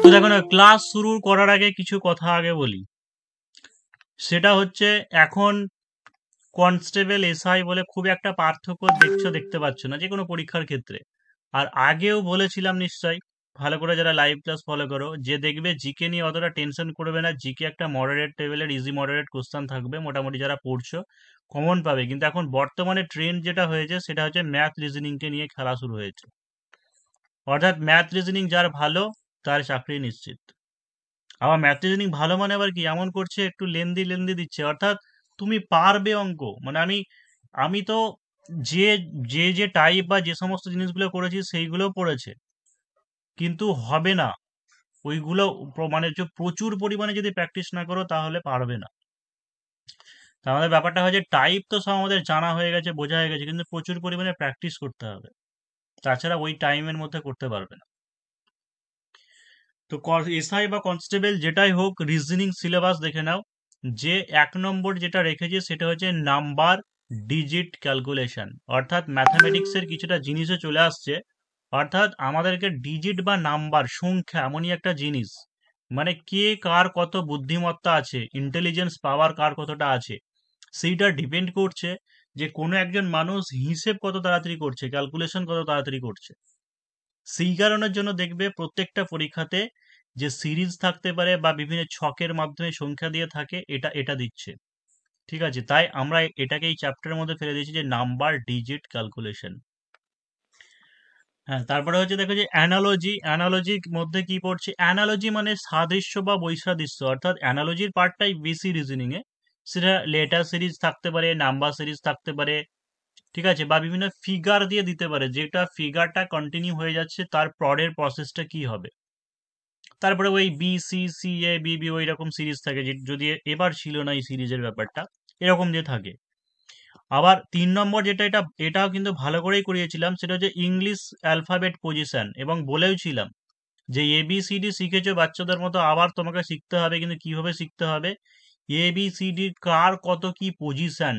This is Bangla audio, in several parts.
তো দেখো না, ক্লাস শুরু করার আগে কিছু কথা আগে বলি। সেটা হচ্ছে, এখন কনস্টেবল এসআই বলে খুব একটা পার্থক্য দেখতে পাচ্ছ না যে কোনো পরীক্ষার ক্ষেত্রে। আর আগেও বলেছিলাম নিশ্চয়ই, ভালো করে যারা লাইভ ক্লাস ফলো করো, যে দেখবে জিকে নিয়ে অতটা টেনশন করবে না। জিকে একটা মডারেট লেভেলের ইজি মডারেট কোশ্চেন থাকবে, মোটামুটি যারা পড়ছো কমন পাবে। কিন্তু এখন বর্তমানে ট্রেন্ড যেটা হয়েছে সেটা হচ্ছে ম্যাথ রিজনিংকে নিয়ে খেলা শুরু হয়েছে। অর্থাৎ ম্যাথ রিজনিং যার ভালো, তার চাকরি নিশ্চিত। আবার ম্যাথ রিজনিং ভালো মানে আবার কি এমন করছে, একটু লেন্দি লেন্দি দিচ্ছে, অর্থাৎ তুমি পারবে অঙ্ক। মানে আমি আমি তো যে যে টাইপ বা যে সমস্ত জিনিসগুলো করেছি সেইগুলো পড়েছে, কিন্তু হবে না ওইগুলো। মানে যে প্রচুর পরিমাণে যদি প্র্যাকটিস না করো তাহলে পারবে না। তার আমাদের ব্যাপারটা হয় যে টাইপ তো সব আমাদের জানা হয়ে গেছে, বোঝা হয়ে গেছে, কিন্তু প্রচুর পরিমাণে প্র্যাকটিস করতে হবে। তাছাড়া ওই টাইমের মধ্যে করতে পারবে না। তো এসআই বা কনস্টেবল যেটাই হোক, রিজনিং সিলেবাস দেখে নাও। যে 1 নম্বর যেটা রেখেছে সেটা হচ্ছে নাম্বার ডিজিট ক্যালকুলেশন। অর্থাৎ ম্যাথামেটিক্সের কিছুটা জিনিসে চলে আসছে। অর্থাৎ আমাদেরকে ডিজিট বা নাম্বার, সংখ্যা এমনই একটা জিনিস, মানে কে কার কত বুদ্ধিমত্তা আছে, ইন্টেলিজেন্স পাওয়ার কার কতটা আছে, সেইটা ডিপেন্ড করছে যে কোনো একজন মানুষ হিসেব কত তাড়াতাড়ি করছে, ক্যালকুলেশন কত তাড়াতাড়ি করছে। সেই কারণের জন্য দেখবে প্রত্যেকটা পরীক্ষাতে যে সিরিজ থাকতে পারে বা বিভিন্ন ছকের মাধ্যমে সংখ্যা দিয়ে থাকে, এটা এটা দিচ্ছে। ঠিক আছে, তাই আমরা এটাকে এই চ্যাপ্টারের মধ্যে ফেলে দিয়েছি যে নাম্বার ডিজিট ক্যালকুলেশন। হ্যাঁ, তারপরে হচ্ছে দেখো যে অ্যানালজি। অ্যানালজির মধ্যে কি পড়ছে? অ্যানালজি মানে সাদৃশ্য বা বৈসাদৃশ্য। অর্থাৎ অ্যানালজির পার্টটাই বেশি রিজনিং এ। সেটা লেটার সিরিজ থাকতে পারে, নাম্বার সিরিজ থাকতে পারে, ঠিক আছে, বা বিভিন্ন ফিগার দিয়ে দিতে পারে, যেটা ফিগারটা কন্টিনিউ হয়ে যাচ্ছে তার পরের প্রসেসটা কি হবে। তারপরে ওই B C C A B B ওই রকম সিরিজ থাকে, যদি এবার ছিল না এই সিরিজের ব্যাপারটা, এরকম যে থাকে। আবার 3 নম্বর যেটা, এটাও কিন্তু ভালো করেই করিয়েছিলাম, সেটা হচ্ছে ইংলিশ অ্যালফাবেট পজিশন। এবং বলেও ছিলাম যে ABCD শিখেছো বাচ্চাদের মতো, আবার তোমাকে শিখতে হবে, কিন্তু কিভাবে শিখতে হবে? ABCD কার কত কি পজিশন,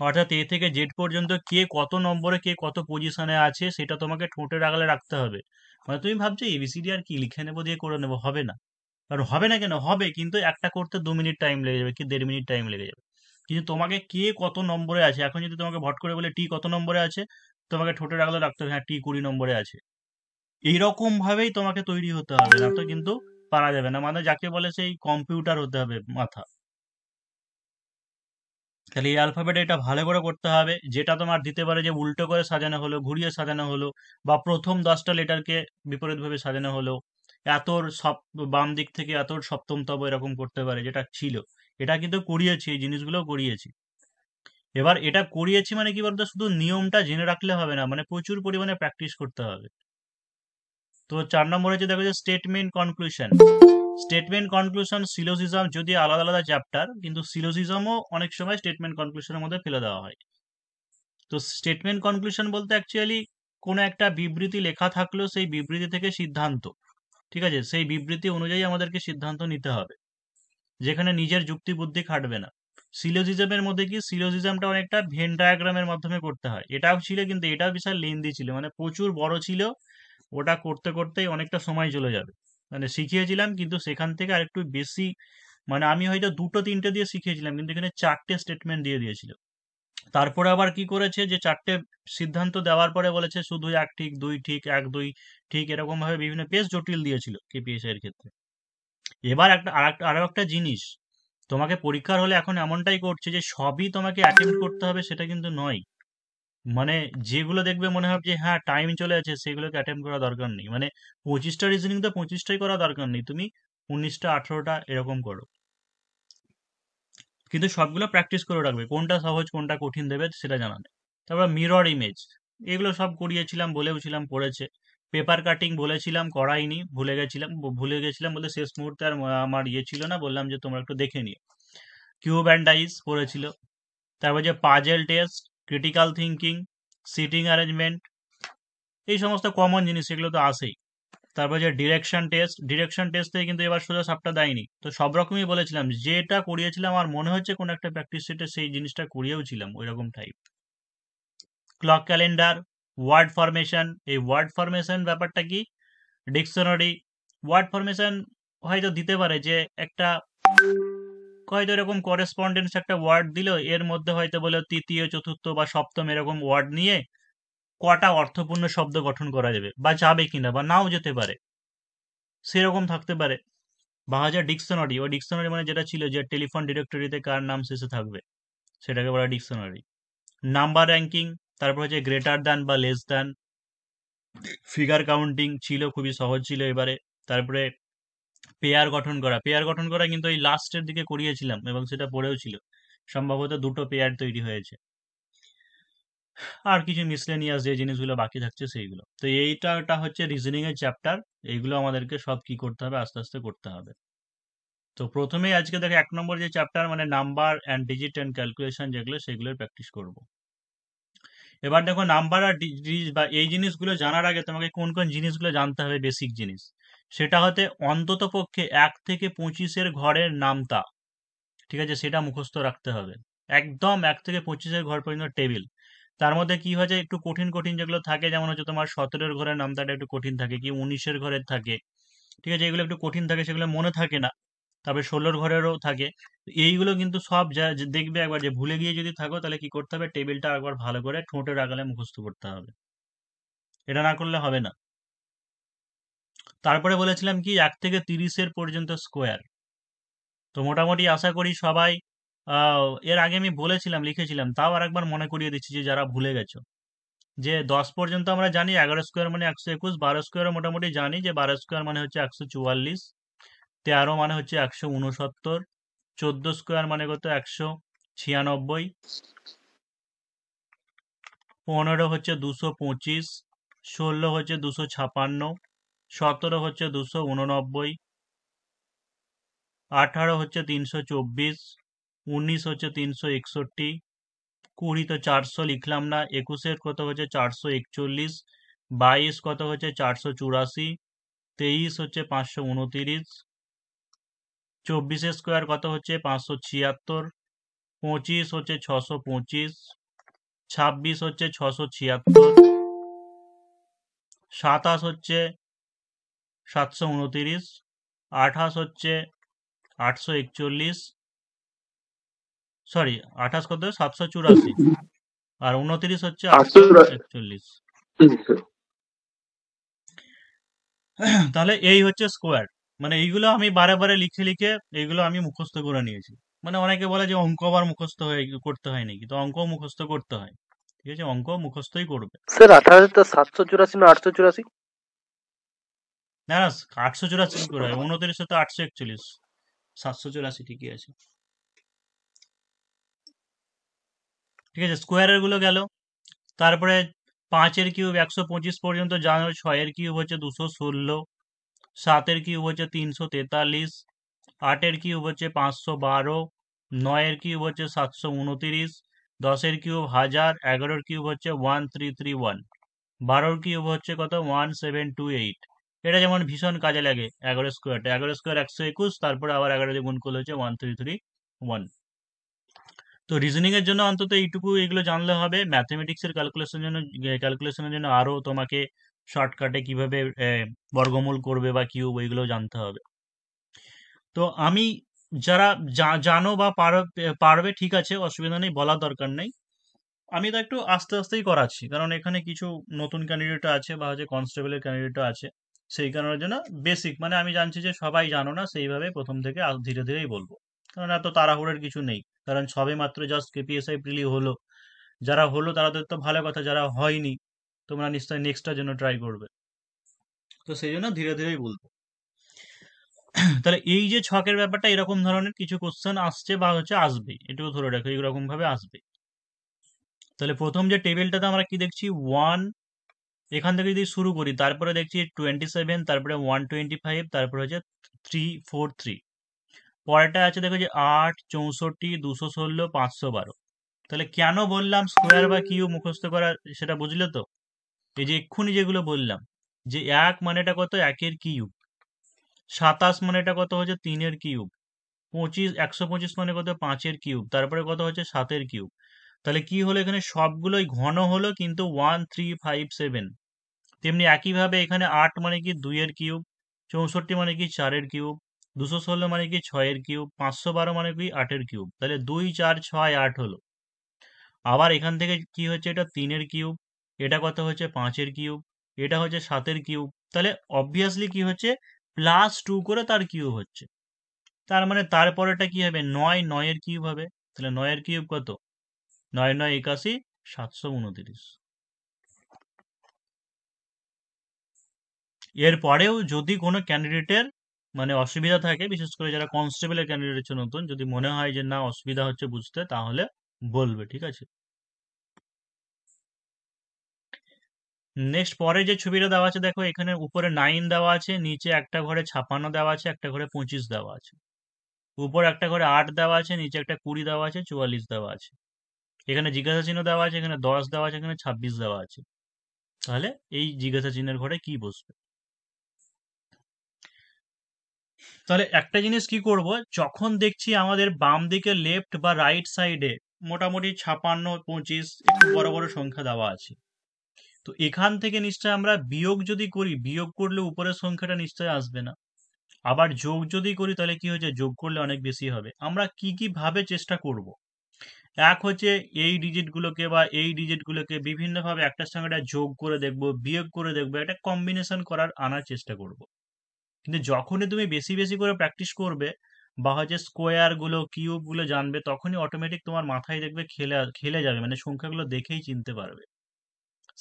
অর্থাৎ এ থেকে জেড পর্যন্ত কে কত নম্বরে, কে কত পজিশনে আছে, সেটা তোমাকে ঠোঁটের আগলে রাখতে হবে। মানে তুমি ভাবছো ABCD আর কি লিখে নেবো, দিয়ে করে নেবো, হবে না। আর হবে না কেন? হবে, কিন্তু একটা করতে 2 মিনিট টাইম লেগে যাবে কি 1.5 মিনিট টাইম লেগে যাবে। কিন্তু তোমাকে কে কত নম্বরে আছে, এখন যদি তোমাকে ভট করে বলে টি কত নম্বরে আছে, তোমাকে ঠোঁটের আগলে রাখতে হবে হ্যাঁ টি 20 নম্বরে আছে। এইরকম ভাবেই তোমাকে তৈরি হতে হবে, না তো কিন্তু পারা যাবে না। মানে যাকে বলে সেই কম্পিউটার হতে হবে মাথা। তাহলে এই অ্যালফাবেট এটা ভালো করে করতে হবে, যেটা তোমার দিতে পারে যে উল্টো করে সাজানো হলো, ঘুরিয়ে সাজানো হলো, বা প্রথম 10টা লেটারকে বিপরীতভাবে সাজানো হলো, এতর সব বাম দিক থেকে এতর সপ্তম তব, এরকম করতে পারে, যেটা ছিল। এটা কিন্তু করিয়েছি, এই জিনিসগুলো করিয়েছি। এবার এটা করিয়েছি মানে কি বলতো, শুধু নিয়মটা জেনে রাখলে হবে না, মানে প্রচুর পরিমাণে প্র্যাকটিস করতে হবে। তো 4 নম্বরে যে দেখো যে statement conclusion. Statement conclusion syllogism যদি আলাদা আলাদা চ্যাপ্টার, কিন্তু সিলোজিজমও অনেক সময় স্টেটমেন্ট কনক্লুশনের মধ্যে ফেলে দেওয়া হয়। তো স্টেটমেন্ট কনক্লুশন বলতে অ্যাকচুয়ালি কোনো একটা বিবৃতি লেখা থাকলো, সেই বিবৃতি থেকে সিদ্ধান্ত, ঠিক আছে, সেই বিবৃতি অনুযায়ী আমাদেরকে সিদ্ধান্ত নিতে হবে, যেখানে নিজের যুক্তি বুদ্ধি খাটবে না। সিলোজিজমের মধ্যে কি, সিলোজিজমটা অনেকটা ভেন ডায়াগ্রামের মাধ্যমে করতে হয়। এটাও ছিল, কিন্তু এটাও বিশাল লেন্দি ছিল, মানে প্রচুর বড় ছিল। ওটা করতে করতেই অনেকটা সময় চলে যাবে। মানে শিখিয়েছিলাম, কিন্তু সেখান থেকে আরেকটু বেশি, মানে আমি হয়তো দুটো তিনটে দিয়ে শিখিয়েছিলাম, কিন্তু এখানে 4টে স্টেটমেন্ট দিয়ে দিয়েছিল। তারপরে আবার কি করেছে, যে 4টে সিদ্ধান্ত দেওয়ার পরে বলেছে শুধু এক ঠিক, দুই ঠিক, এক দুই ঠিক, এরকম ভাবে বিভিন্ন বেশ জটিল দিয়েছিল কেপিএসআই এর ক্ষেত্রে। এবার আরো একটা জিনিস, তোমাকে পরীক্ষার হলে এখন এমনটাই করছে যে সবই তোমাকে অ্যাটেম্প্ট করতে হবে, সেটা কিন্তু নয়। মানে যেগুলো দেখবে মনে হবে যে হ্যাঁ টাইম চলে আছে, সেগুলোকে অ্যাটেম্প্ট করা দরকার নেই। মানে 25টা রিজনিং তো 25টাই করা দরকার নেই, তুমি 19টা 18টা এরকম করো। কিন্তু সবগুলো প্র্যাকটিস করে রাখবে, কোনটা সহজ কোনটা কঠিন দেবে সেটা জানা নেই। তারপর মিরর ইমেজ, এগুলো সব করিয়েছিলাম, বলেওছিলাম, পড়েছে। পেপার কাটিং বলেছিলাম, করাইনি, ভুলে গেছিলাম বলে শেষ মুহূর্তে আর আমার ইয়ে ছিল না, বললাম যে তোমরা একটু দেখে নিও। কিউব অ্যান্ড ডাইস পড়েছিল। তারপর যে puzzle test, critical thinking, sitting arrangement, এই সমস্ত কমন জিনিস, এগুলো তো আসেই। তারপর যে ডিরেকশন টেস্ট থেকে কিন্তু এবার সোজা সাপটা দেয়নি, তো সব রকমই বলেছিলাম, যেটা করিয়েছিলাম আমার মনে হচ্ছে কোন একটা প্র্যাকটিস সেটে সেই জিনিসটা করিয়েওছিলাম ওই রকম type. Clock calendar, word formation. এই ওয়ার্ড ফরমেশন ব্যাপারটা কি? ডিকশনারি, ওয়ার্ড ফরমেশন হয়তো দিতে পারে যে একটা হয়তো এরকম করেসপন্ডেন্স একটা ওয়ার্ড দিল, এর মধ্যে হয়তো বলে তৃতীয় চতুর্থ বা সপ্তম এরকম ওয়ার্ড নিয়ে কটা অর্থপূর্ণ শব্দ গঠন করা যাবে, বা যাবে কিনা বা নাও যেতে পারে, সেরকম থাকতে পারে। বা ডিকশনারি, ওই ডিকশনারি মানে যেটা ছিল যে টেলিফোন ডিরেক্টরিতে কার নাম শেষে থাকবে সেটাকে বলা ডিকশনারি। নাম্বার র্যাঙ্কিং, তারপর হচ্ছে গ্রেটার দ্যান বা লেস দ্যান, ফিগার কাউন্টিং ছিল, খুবই সহজ ছিল এবারে। তারপরে পেয়ার গঠন করা কিন্তু এই লাস্টের দিকে করিয়েছিলাম এবং সেটা পড়েও ছিল, সম্ভবত দুটো পেয়ার তৈরি হয়েছে। আর কিছু মিসলেনিয়াস যে জিনিসগুলো বাকি থাকছে সেইগুলো। তো এইটা হচ্ছে রিজনিং এর চ্যাপ্টার। এইগুলো আমাদেরকে সব কি করতে হবে, আস্তে আস্তে করতে হবে। তো প্রথমেই আজকে দেখো 1 নম্বর যে চ্যাপ্টার মানে number and digit and calculation যেগুলো, সেগুলোর প্র্যাকটিস করব। এবার দেখো নাম্বার আর ডিজিট বা এই জিনিসগুলো জানার আগে তোমাকে কোন কোন জিনিসগুলো জানতে হবে, বেসিক জিনিস। সেটা হতে অন্তত পক্ষে 1 থেকে 25-এর ঘরের নামতা, ঠিক আছে, সেটা মুখস্থ রাখতে হবে। একদম 1 থেকে 25-এর ঘর পর্যন্ত টেবিল। তার মধ্যে কি হয়েছে, একটু কঠিন কঠিন যেগুলো থাকে, যেমন হচ্ছে তোমার 17-এর ঘরের নামতাটা একটু কঠিন থাকে, কি 19-এর ঘরের থাকে, ঠিক আছে, এগুলো একটু কঠিন থাকে, সেগুলো মনে থাকে না। তারপরে 16-র ঘরেরও থাকে। এইগুলো কিন্তু সব যা যে দেখবে একবার, যে ভুলে গিয়ে যদি থাকো তাহলে কি করতে হবে, টেবিলটা একবার ভালো করে ঠোঁটের আগালে মুখস্থ করতে হবে। এটা না করলে হবে না। তারপরে বলেছিলাম কি 1 থেকে 30-এর পর্যন্ত স্কোয়ার। তো মোটামুটি আশা করি সবাই এর আগে আমি বলেছিলাম, লিখেছিলাম, তাও আরেকবার মনে করিয়ে দিচ্ছি যে যারা ভুলে গেছো, যে 10 পর্যন্ত আমরা জানি 11 স্কোয়ার মানে 121, 12 স্কোয়ার মোটামুটি জানি যে 12 স্কোয়ার মানে হচ্ছে 144, 13 মানে হচ্ছে 169, 14 স্কোয়ার মানে কত 196, 15 হচ্ছে 225, 16 হচ্ছে 256, 17 হচ্ছে 289, 18 হচ্ছে 324, 19 হচ্ছে 361, 20 তো 400 লিখলাম না, 21-এর কত হচ্ছে 441, 22 কত হচ্ছে 484, 23 হচ্ছে 529, 24-এর স্কোয়ার কত হচ্ছে 576, 25 হচ্ছে 625, 26 হচ্ছে 676, 27 হচ্ছে 729, 28 হচ্ছে 841, সরি 28 কত 784, আর 29 হচ্ছে 841। তাহলে এই হচ্ছে স্কোয়ার। মানে এইগুলো আমি বারে বারে লিখে লিখে এইগুলো আমি মুখস্থ করে নিয়েছি। মানে অনেকে বলে যে অঙ্ক আবার মুখস্থ হয়ে করতে হয় নাকি, তো অঙ্ক মুখস্থ করতে হয়, ঠিক আছে, অঙ্ক মুখস্থই করবে। স্যার 18 784 না 884? না না, 884 কি করে হয়, 29 তো 841, 784 ঠিকই আছে, ঠিক আছে, স্কোয়ারের গুলো গেল। তারপরে 5-এর কিউব 125 পর্যন্ত জানো, 6-এর কিউব হচ্ছে 216, 7-এর কিউব হচ্ছে 343, 8-এর কিউব হচ্ছে 512, 9-এর কিউব হচ্ছে 729, 10-এর কিউব 1000, 11-এর কিউব হচ্ছে 1331, 12-এর কিউব হচ্ছে কত 1728। এটা যেমন ভীষণ কাজে লাগে 11 স্কোয়ারটা, 11 স্কোয়ার 121, তারপরে আবার 11 দিয়ে গুণ করলে হচ্ছে 1331। তো রিজনিং এর জন্য অন্তত এইটুকু এগুলো জানলে হবে। ম্যাথমেটিক্সের ক্যালকুলেশনের জন্য আরো তোমাকে শর্টকাটে কিভাবে বর্গমূল করবে বা কিউব, ওইগুলো জানতে হবে। তো আমি যারা জানো বা পারবে ঠিক আছে, অসুবিধা নেই, বলার দরকার নেই। আমি তো একটু আস্তে আস্তেই করাচ্ছি, কারণ এখানে কিছু নতুন ক্যান্ডিডেট আছে বা হচ্ছে কনস্টেবলের ক্যান্ডিডেট আছে, সেই কারণের জন্য বেসিক মানে আমি জানছি যে সবাই জানো না, সেইভাবে প্রথম থেকে ধীরে ধীরেই বলবো, কারণ এত তাড়াহুড়োর কিছু নেই। কারণ সবে মাত্র জাস্ট কেপিএসআই প্রিলি হলো, যারা হলো তাদের তো ভালো কথা, যারা হয়নি তোমরা নিশ্চয়ই নেক্সটটার জন্য ট্রাই করবে। তো সেই জন্য ধীরে ধীরেই বলবো। তাহলে এই যে ছকের ব্যাপারটা, এরকম ধরনের কিছু কোশ্চেন আসছে বা হচ্ছে আসবে, এটুকু ধরে রাখো, এরকম ভাবে আসবে। তাহলে প্রথম যে টেবিলটাতে আমরা কি দেখছি, 1, এখান থেকে যদি শুরু করি, তারপরে দেখছি 27, তারপরে 125, তারপরে হচ্ছে 343, পরেরটা আছে দেখো যে 8, 64, 216, 512। তাহলে কেন বললাম স্কোয়ার বা কিউব মুখস্থ করা, সেটা বুঝলে তো? এই যে এক্ষুনি যেগুলো বললাম, যে 1 মানেটা কত 1-এর কিউব, 27 মানেটা কত হচ্ছে 3-এর কিউব, 125 মানে কত 5-এর কিউব, তারপরে কত হচ্ছে 7-এর কিউব। তাহলে কি হলো, এখানে সবগুলোই ঘন হলো কিন্তু 1357। তেমনি একইভাবে এখানে 8 মানে কি 2-এর কিউব, 64 মানে কি 4 এর কিউব, 216 মানে কি 6 এর কিউব, 512 মানে কি 8 এর কিউব, তাহলে 2 4 6 8 হলো। আবার এখান থেকে কি হচ্ছে, এটা 3 এর কিউব, এটা কত হচ্ছে 5 এর কিউব, এটা হচ্ছে 7 এর কিউব, তাহলে অবভিয়াসলি কি হচ্ছে +2 করে তার কিউব হচ্ছে। তার মানে তারপরেটা কি হবে 9, 9 এর কিউব হবে, তাহলে 9 এর কিউব কত, 9 9 81, 729। এরপরেও যদি কোনো ক্যান্ডিডেটের মানে অসুবিধা থাকে, বিশেষ করে যারা কনস্টেবলের ক্যান্ডিডেট হচ্ছে নতুন, যদি মনে হয় যে না অসুবিধা হচ্ছে বুঝতে, তাহলে বলবে, ঠিক আছে। নেক্সট পরে যে ছবিটা দেওয়া আছে দেখো, এখানে উপরে 9 দেওয়া আছে, নিচে একটা ঘরে 56 দেওয়া আছে, একটা ঘরে 25 দেওয়া আছে, উপর একটা ঘরে 8 দেওয়া আছে, নিচে একটা 20 দেওয়া আছে, 44 দেওয়া আছে, এখানে জিজ্ঞাসা চিহ্ন দেওয়া আছে, এখানে 10 দেওয়া আছে, এখানে 26 দেওয়া আছে। তাহলে এই জিজ্ঞাসা চিহ্নের ঘরে কি বসবে? তাহলে একটা জিনিস কি করব, যখন দেখছি আমাদের বাম দিকে লেফট বা রাইট সাইডে মোটামুটি 56 25 একটু বড় বড় সংখ্যা দেওয়া আছে, তো এখান থেকে নিশ্চয় আমরা বিয়োগ যদি করি, বিয়োগ করলে উপরের সংখ্যাটা নিশ্চয় আসবে না। আবার যোগ যদি করি তাহলে কি হচ্ছে, যোগ করলে অনেক বেশি হবে। আমরা কি কি ভাবে চেষ্টা করব, এক হচ্ছে এই ডিজিটগুলোকে বা এই ডিজিটগুলোকে বিভিন্নভাবে একটার সঙ্গে একটা যোগ করে দেখব, বিয়োগ করে দেখব, একটা কম্বিনেশন করার আনার চেষ্টা করব। কিন্তু যখনই তুমি বেশি বেশি করে প্র্যাকটিস করবে বা হচ্ছে স্কোয়ার গুলো কিউব গুলো জানবে, তখনই অটোমেটিক তোমার মাথায় দেখবে খেলে খেলে যাবে, মানে সংখ্যাগুলো দেখেই চিনতে পারবে।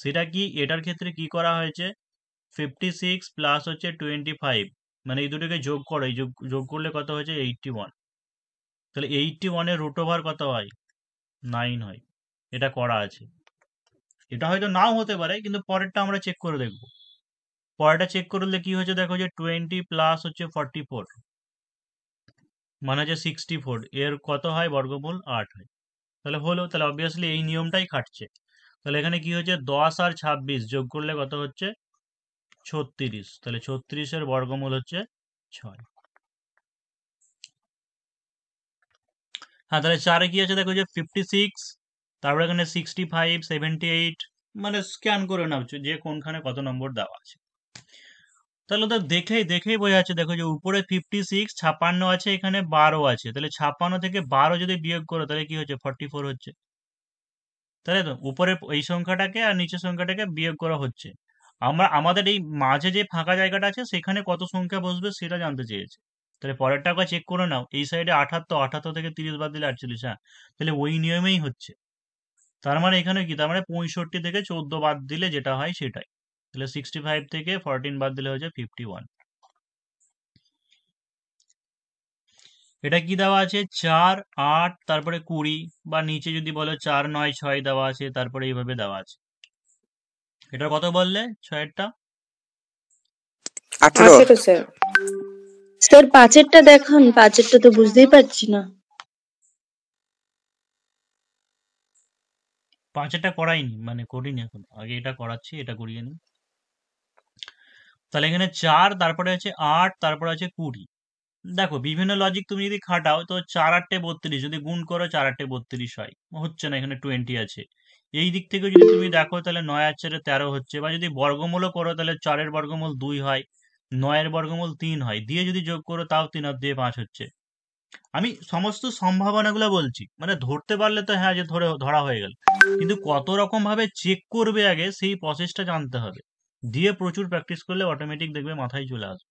সেটা কি, এটার ক্ষেত্রে কি করা হয়েছে, 56 প্লাস হচ্ছে 25, মানে এই দুটোকে যোগ করো, এই যোগ যোগ করলে কত হয়েছে 81, তাহলে 81 এর রুট ওভার কত হয়, 9 হয়। এটা করা আছে, এটা হয়তো নাও হতে পারে, কিন্তু পরেরটা আমরা চেক করে দেখবো। পরেরটা চেক করলে কি হচ্ছে দেখো, যে 20 প্লাস হচ্ছে 44 মানে হচ্ছে 64, এর কত হয় বর্গমূল 8 হয়। তাহলে হলো, তাহলে অবভিয়াসলি এই নিয়মটাই খাটছে। তাহলে এখানে কি হচ্ছে 10 আর 26 যোগ করলে কত হচ্ছে 36, তাহলে 36 এর বর্গমূল হচ্ছে 6। হ্যাঁ, তাহলে 4 কি আছে দেখো, যে 56, তারপর এখানে 65 78, মানে স্ক্যান করে নাও যে কোনখানে কত নম্বর দেওয়া আছে। তাহলে তো দেখেই দেখেই বোঝা যাচ্ছে, দেখো যে উপরে 56 56 আছে, এখানে 12 আছে, তাহলে 56 থেকে 12 যদি বিয়োগ করো তাহলে কি হচ্ছে 44 হচ্ছে, তাই তো? উপরে এই সংখ্যাটাকে আর নিচের সংখ্যাটাকে বিয়োগ করা হচ্ছে। আমরা আমাদের এই মাঝে যে ফাঁকা জায়গাটা আছে সেখানে কত সংখ্যা বসবে সেটা জানতে চেয়েছে। তাহলে পরেরটা একবার চেক করে নাও, এই সাইডে 78, 78 থেকে 30 বাদ দিলে 48, হ্যাঁ, তাহলে ওই নিয়মেই হচ্ছে। তার মানে এখানে কি, তার মানে 65 থেকে 14 বাদ দিলে যেটা হয় সেটাই। তাহলে 65 থেকে 14 বাদ দিলে হচ্ছে 51। এটা কি দেওয়া আছে 4 8 তারপরে 20, বা নিচে যদি বলো 4 9 6 দেওয়া আছে, তারপরে এইভাবে দেওয়া আছে। এটা কত বললে, 6এরটা 18 স্যার। স্যার 5-এরটা দেখান, 5-এরটা তো বুঝতেই পারছি না। 5-এরটা করাইনি, মানে করিনি এখন, আগে এটা করাচ্ছি, এটা করিয়ে নি। তাহলে এখানে 4 তারপরে আছে 8 তারপরে আছে 20। দেখো বিভিন্ন লজিক তুমি যদি খাটাও তো 4 8 32 যদি গুণ করো 4 8 32 হয়, হচ্ছে না, এখানে 20 আছে। এই দিক থেকে যদি তুমি দেখো তাহলে 9 আর 4 13 হচ্ছে, বা যদি বর্গমূলও করো তাহলে 4 এর বর্গমূল 2 হয়, 9 এর বর্গমূল 3 হয়, দিয়ে যদি যোগ করো তাও 3 আর 2 5 হচ্ছে। আমি সমস্ত সম্ভাবনাগুলো বলছি, মানে ধরতে পারলে তো হ্যাঁ যে ধরা হয়ে গেল, কিন্তু কত রকম ভাবে চেক করবে আগে সেই প্রসেসটা জানতে হবে, দিয়ে প্রচুর প্র্যাকটিস করলে অটোমেটিক দেখবে মাথায় চলে আসবে।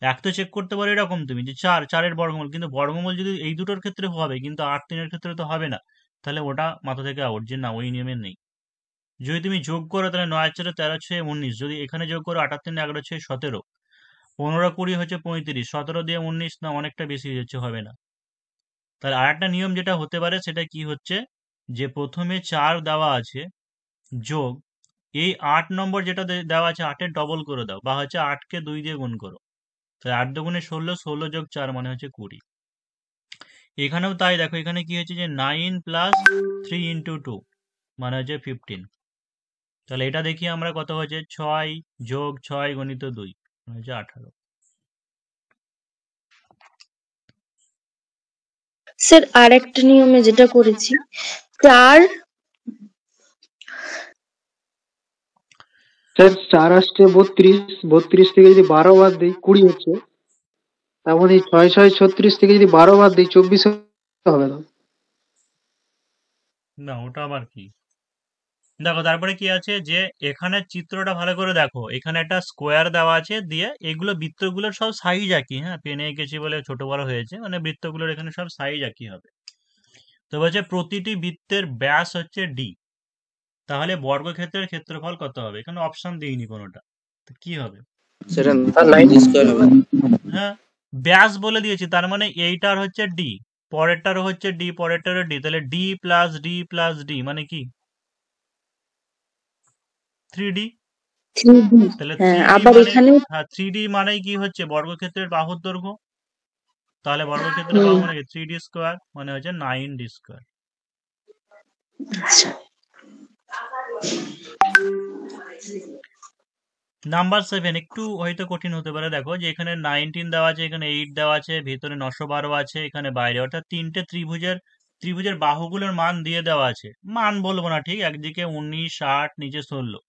এক তো চেক করতে পারো এরকম তুমি যে 4 এর বর্গমূল, কিন্তু বর্গমূল যদি এই দুটোর ক্ষেত্রে হবে কিন্তু 8 3-এর ক্ষেত্রে তো হবে না, তাহলে ওটা মাথা থেকে আউট, যে না ওই নিয়মে নেই। যদি তুমি যোগ করো তাহলে 9 4 13 6 19, যদি এখানে যোগ করো 8 3 11 6 17, 15 20 হচ্ছে 35, 17 দিয়ে 19 না অনেকটা বেশি হয়ে যাচ্ছে, হবে না। তাহলে আর একটা নিয়ম যেটা হতে পারে সেটা কি হচ্ছে, যে প্রথমে 4 দেওয়া আছে যোগ এই 8 নম্বর যেটা দেওয়া আছে 8-এর ডবল করে দাও, বা হচ্ছে 8-কে 2 দিয়ে গুণ করো, তাহলে 8 দুগুণে 16, 16 যোগ 4 মানে হচ্ছে 20। এখানেও তাই, দেখো এখানে কি হচ্ছে যে 9 প্লাস 3 ইন্টু 2 মানে হচ্ছে 15। তাহলে এটা দেখি আমরা কত হচ্ছে, 6 যোগ 6 গুণিত 2 মানে হচ্ছে 18। স্যার আর একটা নিয়মে যেটা করেছি, 4 স্যার 4 আসছে 32, 32 থেকে যদি 12 বাদ দিই 20 হচ্ছে। তার মানে 6 6 36 থেকে যদি 12 বাদ দিই 24 হবে না। না, ওটা আবার কি? দেখো তারপরে কি আছে যে এখানে চিত্রটা ভালো করে দেখো, এখানে একটা স্কোয়ার দেওয়া আছে, দিয়ে এগুলো বৃত্তগুলোর সব সাইজ একই। হ্যাঁ, পেনে এঁকেছি বলে ছোট বড় হয়েছে, মানে বৃত্তগুলোর এখানে সব সাইজ একই হবে। তো বলছে প্রতিটি বৃত্তের ব্যাস হচ্ছে ডি, তাহলে বর্গক্ষেত্রের ক্ষেত্রফল কত হবে? এখানে অপশন দিইনি কোনোটা, তো কি হবে? সেটা স্যার 9 90 স্কোয়ার হবে। হ্যাঁ, ব্যাস বলে দিয়েছি, তার মানে এইটার হচ্ছে ডি, পরেরটারও হচ্ছে ডি, পরেরটারও ডি, তাহলে D plus D plus D মানে কি? 3D। 3D। তাহলে হ্যাঁ, 3D আবার মানে, এখানে হ্যাঁ 3D মানেই কি হচ্ছে? বর্গক্ষেত্রের বাহুর দৈর্ঘ্য। তাহলে বর্গক্ষেত্রের বাহু মানে কি? 3D স্কোয়ার মানে হচ্ছে 9D স্কোয়ার। আচ্ছা, নাম্বার 7 একটু হয়তো কঠিন হতে পারে। দেখো যে এখানে 19 দেওয়া আছে, এখানে 8 দেওয়া আছে, ভিতরে 912 আছে, এখানে বাইরে, অর্থাৎ তিনটে ত্রিভুজের বাহুগুলোর মান দিয়ে দেওয়া আছে। মান বলবো না ঠিক, একদিকে 19, 8, নিচে 16,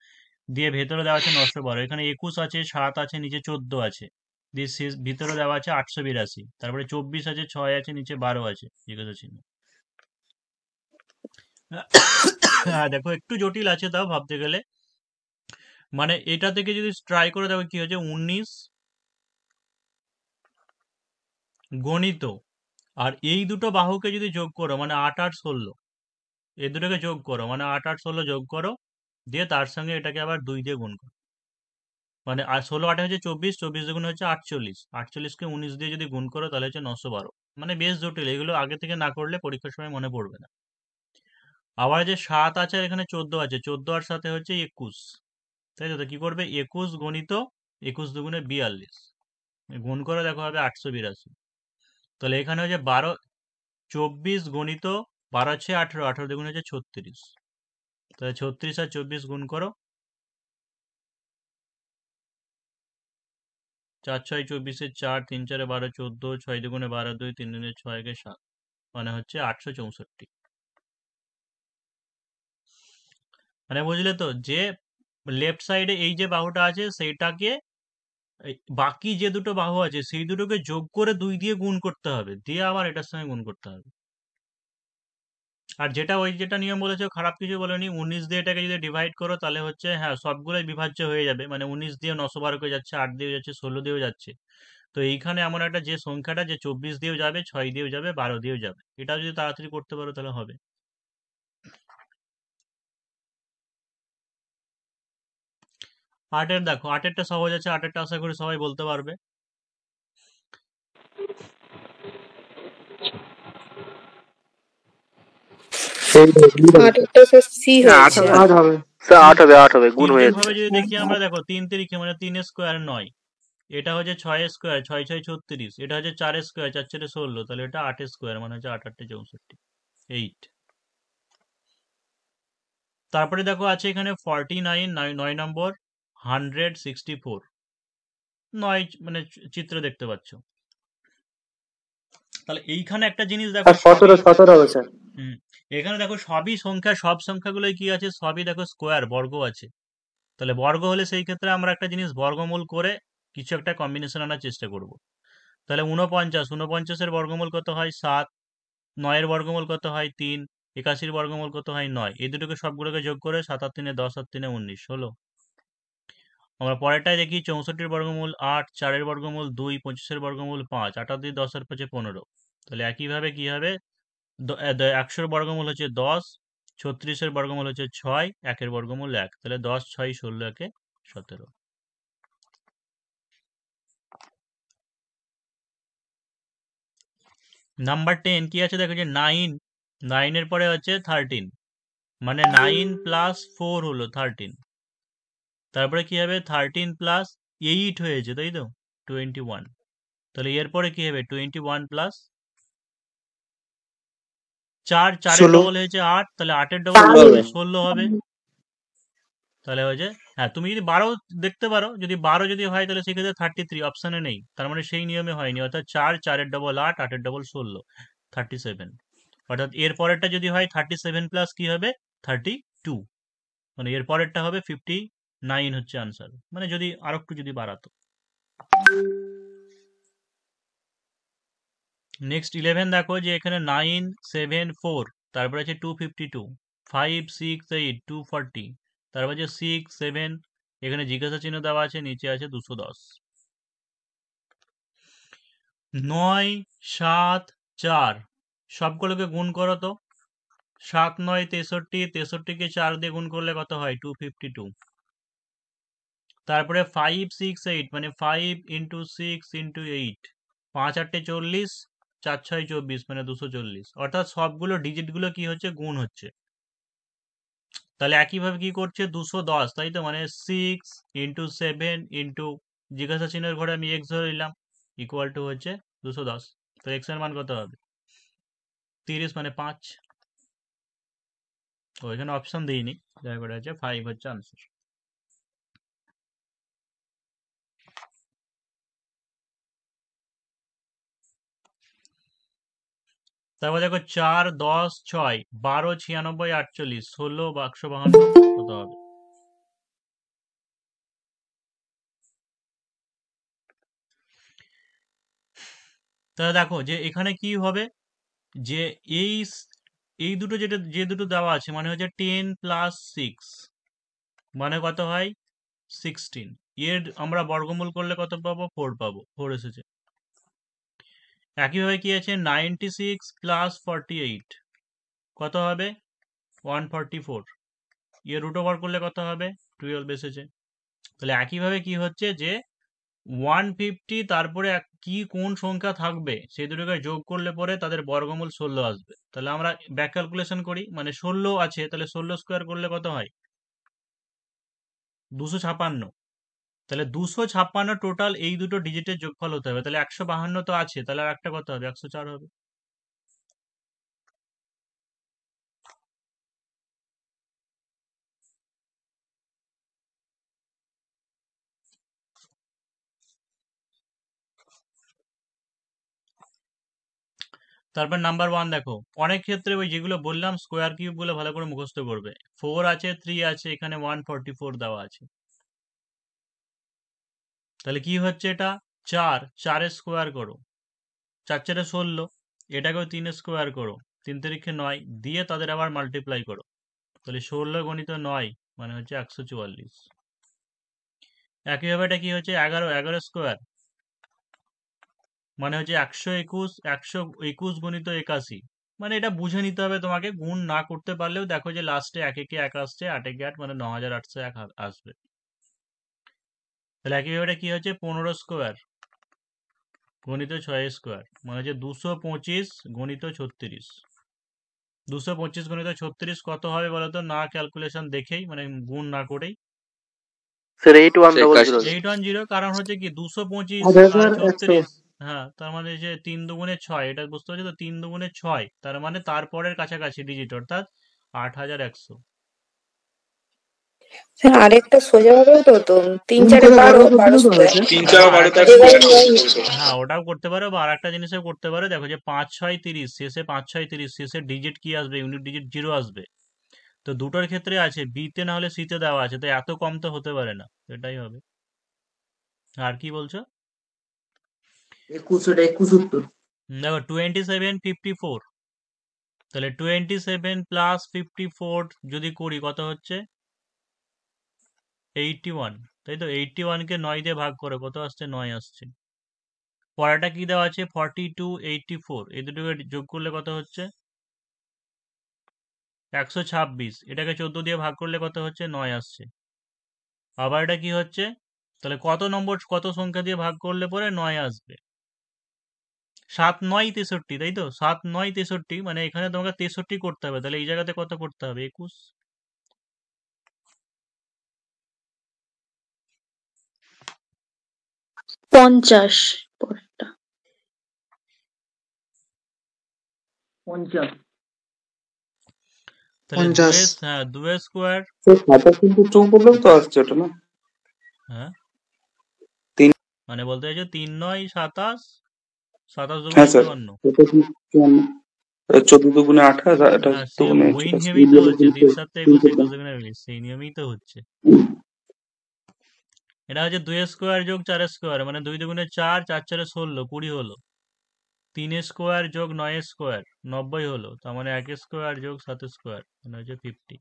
দিয়ে ভেতরে দেওয়া আছে 912, এখানে 21 আছে, 7 আছে, নিচে 14 আছে, দিয়ে ভিতরে দেওয়া আছে 882, তারপরে 24 আছে, 6 আছে, নিচে 12 আছে, জিজ্ঞাসা চিহ্ন। হ্যাঁ দেখো একটু জটিল আছে তাও ভাবতে গেলে, মানে এটা থেকে যদি ট্রাই করে দেখো কি হচ্ছে, 19 গণিত আর এই দুটো বাহুকে যদি যোগ করো মানে 8 আর 16, এই দুটোকে যোগ করো মানে 8 আর 16 যোগ করো, দিয়ে তার সঙ্গে এটাকে আবার 2 দিয়ে গুণ করো, মানে আর 16 8 হচ্ছে 24, 24 দুগুণ হচ্ছে 48, 48কে 19 দিয়ে যদি গুণ করো তাহলে হচ্ছে 912। মানে বেশ জটিল, এগুলো আগে থেকে না করলে পরীক্ষার সময় মনে পড়বে না। আবার যে 7 আছে আর এখানে 14 আছে, 14 আর সাথে হচ্ছে 21, তাই তো? কি করবে? 21 গণিত 21 দুগুণে 42, গুণ করে দেখো হবে 882। তাহলে এখানে হচ্ছে 12, 24 গণিত 12 হচ্ছে 18, 18 দুগুণ হচ্ছে 36, তাহলে 36 আর 24 গুণ করো, 4 6 24, 4 3 4 12 14, 6 দুগুণে 12 2, 3 দুগুণে 6 কে 7, মানে হচ্ছে 864। মানে বুঝলে তো যে লেফট সাইডে এই যে বাহুটা আছে সেইটাকে বাকি যে দুটো বাহু আছে সেই দুটোকে যোগ করে 2 দিয়ে গুণ করতে হবে, দিয়ে আবার এটার সঙ্গে গুণ করতে হবে। আর যেটা নিয়ম বলেছে খারাপ কিছু বলেনি, 19 দিয়ে এটাকে যদি ডিভাইড করো তাহলে হচ্ছে, হ্যাঁ সবগুলোই বিভাজ্য হয়ে যাবে, মানে 19 দিয়ে 912 করে যাচ্ছে, 8 দিয়েও যাচ্ছে, 16 দিয়েও যাচ্ছে। তো এইখানে এমন একটা যে সংখ্যাটা যে 24 দিয়েও যাবে, 6 দিয়েও যাবে, 12 দিয়েও যাবে, এটা যদি তাড়াতাড়ি করতে পারো তাহলে হবে। আটের দেখো, আটেরটা সহজ আছে, আটেরটা আশা করি সবাই বলতে পারবে। আরেকটা স্যার সি হ্যাঁ, হয়েছে। 8 হবে। স্যার 8 হবে গুণ হয়ে তির্যক যাচ্ছে। ভাবে যদি দেখি আমরা, দেখো 3 তিরিখে মানে 3 স্কোয়ার 9, এটা হচ্ছে 6 স্কোয়ার, 6 6 36, এটা হচ্ছে 4 স্কোয়ার, 4 4 16, তাহলে এটা 8 স্কোয়ার মানে হচ্ছে 8 8 64, 8। তারপরে দেখো আছে এখানে 49, 9 নম্বর, 164, 9 মানে চিত্র দেখতে পাচ্ছ। তাহলে এইখানে একটা জিনিস দেখো, আর 17 হবে স্যার। হুম, এখানে দেখো সবই সংখ্যা, সব সংখ্যাগুলোই কি আছে? সবই দেখো স্কোয়ার, বর্গ আছে। তাহলে বর্গ হলে সেই ক্ষেত্রে আমরা একটা জিনিস বর্গমূল করে কিছু একটা কম্বিনেশন আনার চেষ্টা করব। তাহলে 49 এর বর্গমূল কত হয়? 7। 9 এর বর্গমূল কত হয়? 3। 81 বর্গমূল কত হয়? 9। এই দুটোকে সবগুলোকে যোগ করে 7 আর 3 10 আর 3 19 হলো। আমরা পরেরটাই দেখি, 64 বর্গমূল 8, 4 এর বর্গমূল 2, 25 বর্গমূল 5, 8 আর 2 10 আর 5 15। তাহলে একইভাবে কি হবে? 100 বর্গমূল হচ্ছে 10, 36 বর্গমূল হচ্ছে 6, 1 এর বর্গমূল 1, তাহলে 10 6 16 1 17। নাম্বার 10 কি আছে দেখো, যে 9 এর পরে হচ্ছে 13, মানে 9 প্লাস 4 হলো 13, তারপরে কি হবে? 13 প্লাস 8 হয়েছে, তাই তো 21, তাহলে এরপরে কি হবে? 21 প্লাস 4, 4 এর 16 ডবল হয়েছে 8, তাহলে 8 এর ডবল 16 হবে। তাহলে হয়েছে, হ্যাঁ তুমি যদি 12 দেখতে পারো, যদি 12 যদি হয় তাহলে সেক্ষেত্রে 33 অপশানে নেই, তার মানে সেই নিয়মে হয়নি, অর্থাৎ 4, 4 এর ডবল 8, 8 এর ডবল 16, 37। অর্থাৎ এর পরেরটা যদি হয় 37 প্লাস কি হবে? 32, মানে এর পরেরটা হবে 9 হচ্ছে আনসার, মানে যদি আরো একটু যদি বাড়াতো। নেক্সট 11 দেখো যে এখানে 9 7 4, তারপরে আছে 252, 5 6 8 240, তারপর আছে 6 7, এখানে জিজ্ঞাসা চিহ্ন দেওয়া আছে, নিচে আছে 210। 9 7 4, সবগুলোকে গুণ করো তো। 7 9 63, 63কে 4 দিয়ে গুণ করলে কত হয়? 252। তারপরে 5 6 8, মানে 5 ইন্টু 6 ইন্টু 8, 5 8 40, 4 6 24, মানে 240। অর্থাৎ সবগুলো ডিজিটগুলো কি হচ্ছে? গুণ হচ্ছে। তাহলে একইভাবে কি করছে? 210, তাই তো, মানে 6 ইন্টু 7 ইন্টু জিজ্ঞাসা চিহ্নের ঘরে আমি এক্স ধরে নিলাম, ইকুয়াল টু হচ্ছে 210। তো এক্স এর মান কত হবে? 30, মানে 5। তো এখানে অপশন দিইনি, যাই করে আছে 5 হচ্ছে আনসার। তারপর দেখো 4 10 6 12 96 48 16 152 কত হবে? তাহলে দেখো যে এখানে কি হবে, যে এই এই দুটো যে দুটো দেওয়া আছে, মানে হচ্ছে 10 প্লাস 6, মানে কত হয়? 16। এর আমরা বর্গমূল করলে কত পাবো? 4 পাবো, 4 এসেছে। একইভাবে কি আছে? 96 প্লাস 48 কত হবে? 144। এর রুট ওভার করলে কত হবে? 12 এসেছে। তাহলে একইভাবে কি হচ্ছে যে 150, তারপরে কি কোন সংখ্যা থাকবে সেই দুটোকে যোগ করলে পরে তাদের বর্গমূল 16 আসবে। তাহলে আমরা ব্যাক ক্যালকুলেশন করি, মানে 16 আছে, তাহলে 16 স্কোয়ার করলে কত হয়? 256। তাহলে 256 টোটাল এই দুটো ডিজিটের যোগফল হতে হবে। তাহলে 152 তো আছে, তাহলে আর একটা কত হবে? 104 হবে। তারপর নাম্বার 1 দেখো, অনেক ক্ষেত্রে ওই যেগুলো বললাম স্কোয়ার কিউব গুলো ভালো করে মুখস্থ করবে। 4 আছে, 3 আছে, এখানে 144 দেওয়া আছে। তাহলে কি হচ্ছে এটা? 4 এর স্কোয়ার করো, 4 4 16, এটাকেও 3 স্কোয়ার করো, 3 3 9, দিয়ে তাদের আবার মাল্টিপ্লাই করো। তাহলে 16 গণিত 9, মানে হচ্ছে 144। একইভাবে এটা কি হচ্ছে? 11 স্কোয়ার, মানে হচ্ছে 121, 121 গণিত 81। মানে এটা বুঝে নিতে হবে তোমাকে, গুণ না করতে পারলেও দেখো যে লাস্টে 1 একে 1 আসছে, 8 একে 8, মানে 9801 আসবে। তাহলে একইভাবে এটা কি হচ্ছে? 15 স্কোয়ার গণিত 6 স্কোয়ার, মানে হচ্ছে 225 গণিত 36। 225 গণিত 36 কত হবে বলো তো, না ক্যালকুলেশন দেখেই, মানে গুণ না করেই? স্যার 8100। 810। কারণ হচ্ছে কি 225 আর 8100। 36, হ্যাঁ, তার মানে যে 3 দুগুণে 6, এটা বুঝতে পারছো তো? 3 দুগুণে 6, তার মানে তারপরের কাছাকাছি ডিজিট, অর্থাৎ 8100। স্যার আরেকটা সোজা হবেও তো 3 গুণ 4 করে 12 12 12 তো স্কোয়ার হয়েছে। 3 দেখো 4 আরেকটা 12 এবারে হ্যাঁ, ওটাও করতে পারো, বা আরেকটা জিনিসও করতে পারো। দেখো যে 5 6 30, শেষে 5 6 30, শেষে ডিজিট কি আসবে? ইউনিট ডিজিট 0 আসবে। তো দুটোর ক্ষেত্রে আছে, বিতে না হলে সিতে দেওয়া আছে, তো এত কম তো হতে পারে না, এটাই হবে। আর কি বলছো? 21, এটা 21 উত্তর। দেখো 27 54, তাহলে 27 প্লাস 54 যদি করি কত হচ্ছে? 81, তাই তো? 81 কে 9 দিয়ে ভাগ করে কত আসছে? 9 আসছে। পরেরটা কি দেওয়া আছে? 42 84, এই দুটোকে যোগ করলে কত হচ্ছে? 126, এটাকে 14 দিয়ে ভাগ করলে কত হচ্ছে? 9 আসছে। আবার এটা কি হচ্ছে? তাহলে কত নম্বর, কত সংখ্যা দিয়ে ভাগ করলে পরে 9 আসবে? 7 9 63, তাই তো? 7 9 63, মানে এখানে তোমাকে 63 করতে হবে, তাহলে এই জায়গাতে কত করতে হবে? 21। পঞ্চাশ পরেরটা। 50। তাহলে 50। হ্যাঁ 2 স্কোয়ার, খাতা কিন্তু চৌপড়লেও তো আসছে ওটা না? হ্যাঁ, 3, মানে বলতে চাইছো 3 9 27, 27 দুগুণে হ্যাঁ স্যার, 54। এটা কি 14 দুগুণে 28, এটা হ্যাঁ, সে দুগুণে ওই 84, নিয়মেই তো হচ্ছে, 3 7 21 3 21 দুগুণে 20, সেই নিয়মেই তো হচ্ছে। এটা হচ্ছে 2 স্কোয়ার যোগ 4 স্কোয়ার, মানে 2 দুগুণে 4, 4 4 16, 20 হলো। 3 স্কোয়ার যোগ 9 স্কোয়ার, 90 হলো। তার মানে 1 স্কোয়ার যোগ 7 স্কোয়ার, মানে হচ্ছে 50।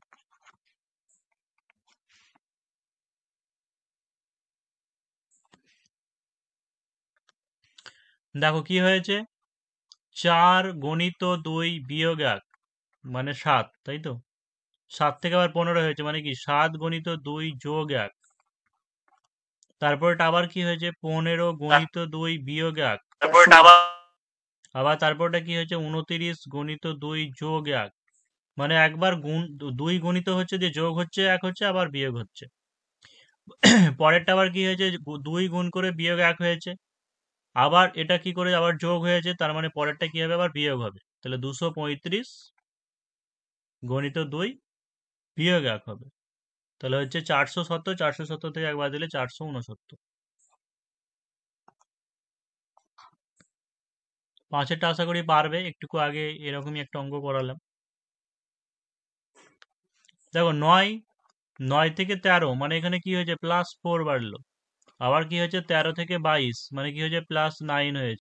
দেখো কি হয়েছে, 4 গণিত 2 বিয়োগ 1 মানে 7, তাই তো? 7 থেকে আবার 15 হয়েছে, মানে কি 7 গণিত 2 যোগ 1। তারপরটা আবার কি হয়েছে, 15 গণিত 2 বিয়োগ 1। আবার তারপরটা কি হয়েছে, 29 গণিত 2 যোগ 1। মানে একবার গুণ 2 গণিত হচ্ছে, দিয়ে যোগ হচ্ছে, 1 হচ্ছে, আবার বিয়োগ হচ্ছে। পরেরটা আবার কি হয়েছে, 2 গুণ করে বিয়োগ 1 হয়েছে। আবার এটা কি করে আবার যোগ হয়েছে, তার মানে পরেরটা কি হবে, আবার বিয়োগ হবে। তাহলে 235 গণিত 2 বিয়োগ 1 হবে। তাহলে হচ্ছে 470, 470 থেকে একবার দিলে 469। পাঁচেরটা আশা করি পারবে, একটু আগে এরকমই একটা অঙ্ক করালাম। দেখো 9 থেকে 13, মানে এখানে কি হয়েছে, +4 বাড়লো। আবার কি হয়েছে, 13 থেকে 22, মানে কি হয়েছে, +9 হয়েছে।